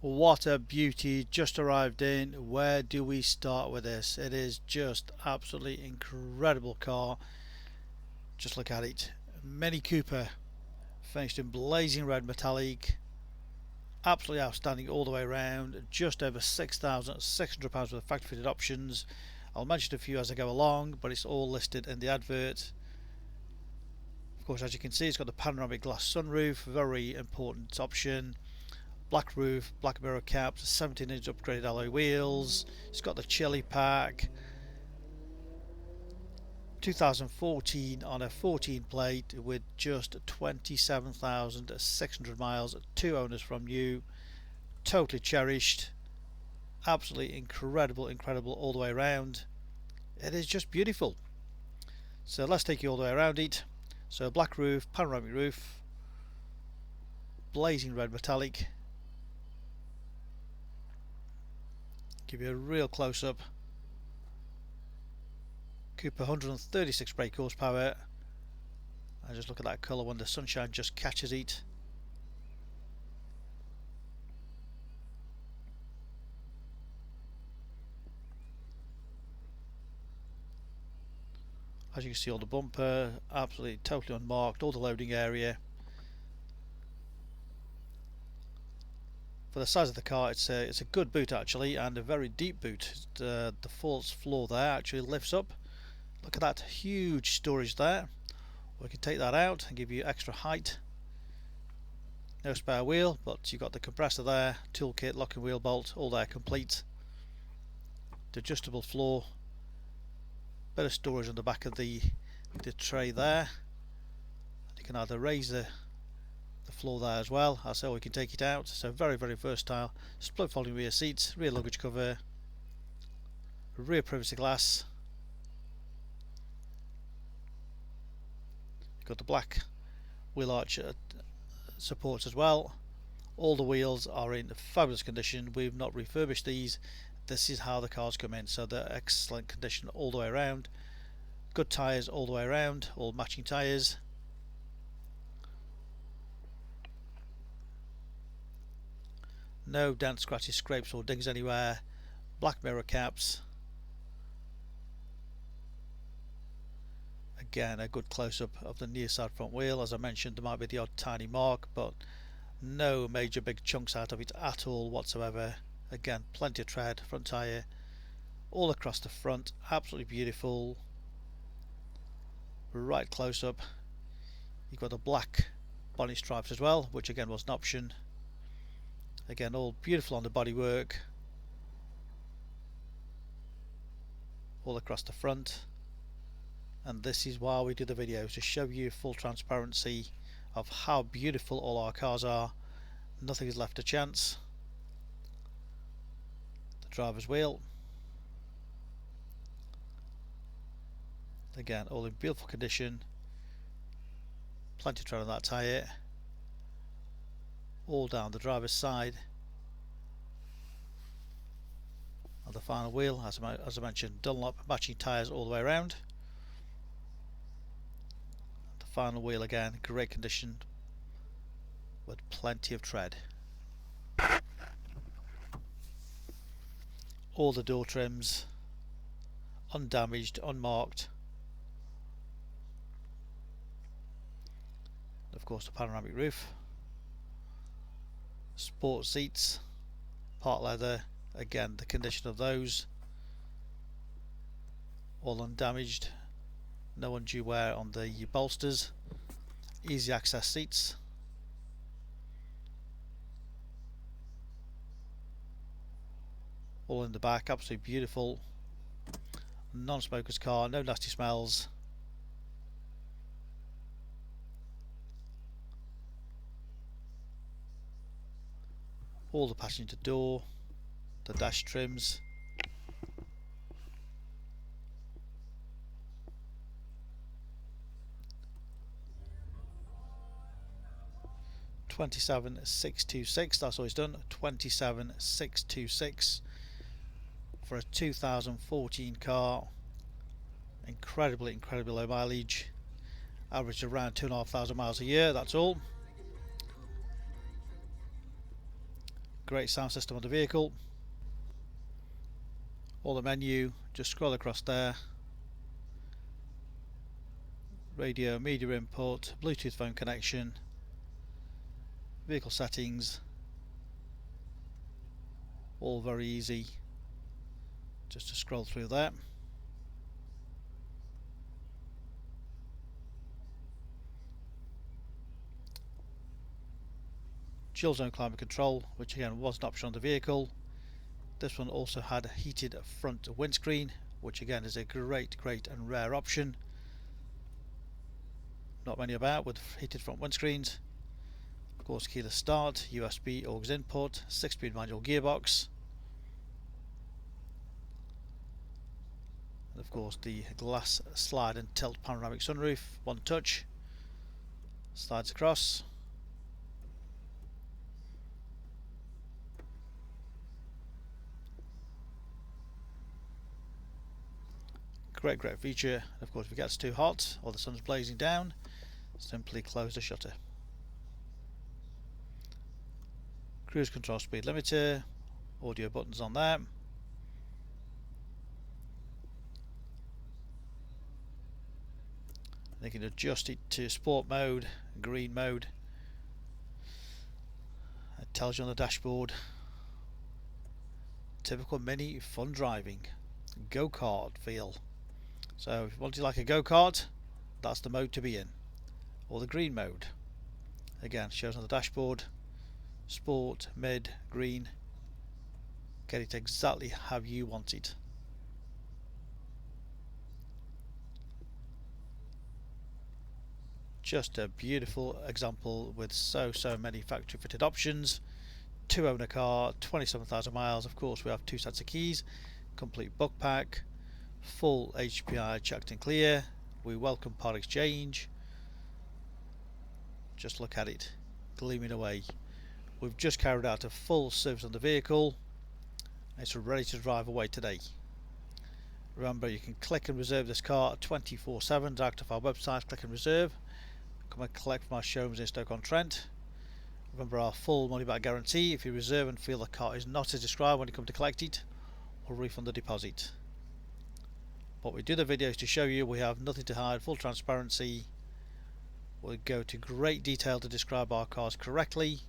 What a beauty, just arrived in. Where do we start with this? It is just absolutely incredible car. Just look at it. Mini Cooper, finished in blazing red metallic. Absolutely outstanding all the way around. Just over £6,600 worth of factory fitted options. I'll mention a few as I go along, but it's all listed in the advert. Of course, as you can see, it's got the panoramic glass sunroof, very important option. Black roof, black mirror caps, 17-inch upgraded alloy wheels. It's got the chili pack. 2014 on a 14 plate with just 27,600 miles. 2 owners from new. Totally cherished. Absolutely incredible all the way around. It is just beautiful. So let's take you all the way around it. So black roof, panoramic roof, blazing red metallic. Give you a real close up. Cooper 136 brake horsepower. And just look at that colour when the sunshine just catches it. As you can see, all the bumper absolutely totally unmarked, all the loading area. For the size of the car, it's a good boot actually, and a very deep boot. The false floor there actually lifts up. Look at that huge storage there. We can take that out and give you extra height. No spare wheel, but you've got the compressor there, toolkit, locking wheel bolt, all there complete. The adjustable floor. Bit of storage on the back of the tray there. You can either raise the floor there as well. I say we can take it out. So very versatile. Split folding rear seats, rear luggage cover, rear privacy glass. You've got the black wheel arch supports as well. All the wheels are in fabulous condition. We've not refurbished these. This is how the cars come in, so they're excellent condition all the way around. Good tyres all the way around, all matching tyres. No dents, scratches, scrapes or dings anywhere. Black mirror caps. Again, a good close-up of the near side front wheel. As I mentioned, there might be the odd tiny mark, but no major big chunks out of it at all whatsoever. Again, plenty of tread, front tyre all across the front, absolutely beautiful. Right close up. You've got the black bonnet stripes as well, which again was an option. Again, all beautiful on the bodywork, all across the front. And this is why we do the videos, to show you full transparency of how beautiful all our cars are. Nothing is left to chance. The driver's wheel, again all in beautiful condition, plenty of tread on that tyre, all down the driver's side. And the final wheel, as I mentioned, Dunlop matching tyres all the way around. The final wheel again, great condition with plenty of tread. All the door trims undamaged, unmarked. Of course, the panoramic roof, sport seats, part leather. Again, the condition of those all undamaged, no undue wear on the bolsters. Easy access seats. All in the back, absolutely beautiful. Non-smoker's car, no nasty smells. All the passenger door, the dash trims. $27,626, that's all it's done. $27,626 for a 2014 car. Incredibly low mileage, average around 2,500 miles a year, that's all. Great sound system on the vehicle. All the menu, just scroll across there. Radio, media input, Bluetooth phone connection, vehicle settings, all very easy just to scroll through there. Dual zone climate control, which again was an option on the vehicle. This one also had a heated front windscreen, which again is a great and rare option. Not many about with heated front windscreens. Of course, keyless start, USB aux input, 6-speed manual gearbox, and of course the glass slide and tilt panoramic sunroof, one touch, slides across. Great feature. Of course, if it gets too hot or the sun's blazing down, simply close the shutter. Cruise control, speed limiter, audio buttons on there. They can adjust it to sport mode, green mode. It tells you on the dashboard. Typical Mini fun driving, go-kart feel. So if you want to like a go-kart, that's the mode to be in. Or the green mode. Again, shows on the dashboard. Sport, mid, green. Get it exactly how you want it. Just a beautiful example with so many factory fitted options. 2-owner car, 27,000 miles. Of course, we have 2 sets of keys, complete book pack, full HPI checked and clear. We welcome part exchange. Just look at it, gleaming away. We've just carried out a full service on the vehicle. It's ready to drive away today. Remember, you can click and reserve this car 24/7 direct off our website. Click and reserve. Come and collect from our showrooms in Stoke on Trent. Remember our full money back guarantee. If you reserve and feel the car is not as described when you come to collect it, we'll refund the deposit. But we do the videos to show you we have nothing to hide, full transparency. We'll go to great detail to describe our cars correctly,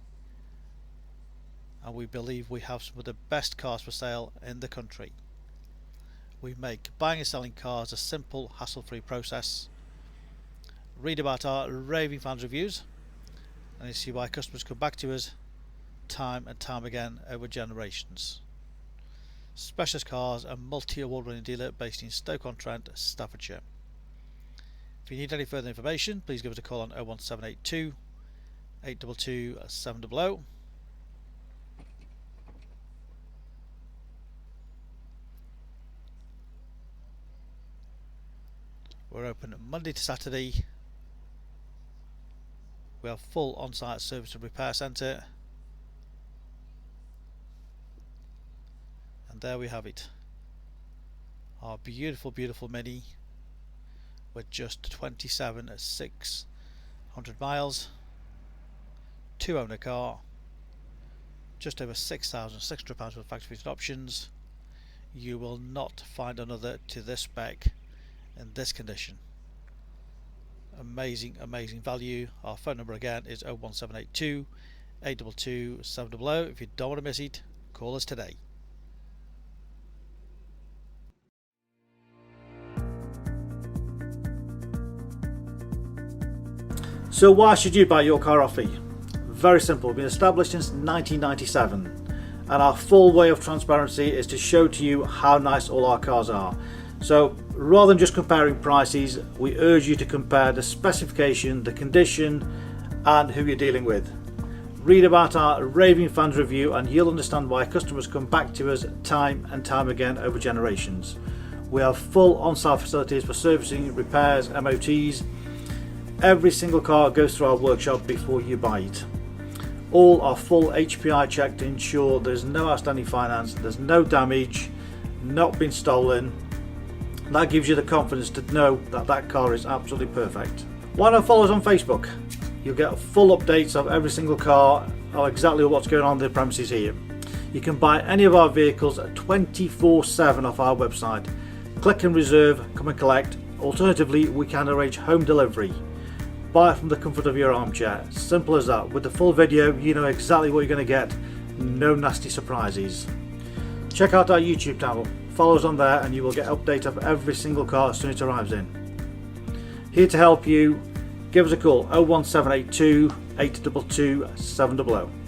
and we believe we have some of the best cars for sale in the country. We make buying and selling cars a simple, hassle-free process. Read about our raving fans reviews and you see why customers come back to us time and time again over generations. Specialist Cars, a multi-award winning dealer based in Stoke-on-Trent, Staffordshire. If you need any further information, please give us a call on 01782 822 700. We're open Monday to Saturday. We have full on-site service and repair centre. And there we have it. Our beautiful Mini with just 27,600 miles. 2-owner car. Just over £6,600 with factory fitted options. You will not find another to this spec in this condition. Amazing value. Our phone number again is 01782 822 700. If you don't want to miss it, call us today. So why should you buy your car off me? Very simple. We've been established since 1997, and our full way of transparency is to show to you how nice all our cars are. So rather than just comparing prices, we urge you to compare the specification, the condition, and who you're dealing with. Read about our raving fans review and you'll understand why customers come back to us time and time again over generations. We have full on-site facilities for servicing, repairs, MOTs. Every single car goes through our workshop before you buy it. All are full HPI checked to ensure there's no outstanding finance, there's no damage, not been stolen. That gives you the confidence to know that that car is absolutely perfect. Why not follow us on Facebook? You'll get full updates of every single car of exactly what's going on in the premises here. You can buy any of our vehicles 24/7 off our website. Click and reserve, come and collect. Alternatively, we can arrange home delivery. Buy it from the comfort of your armchair. Simple as that. With the full video, you know exactly what you're going to get. No nasty surprises. Check out our YouTube channel. Follow us on there and you will get update of every single car as soon as it arrives in. Here to help you. Give us a call 01782 822 700.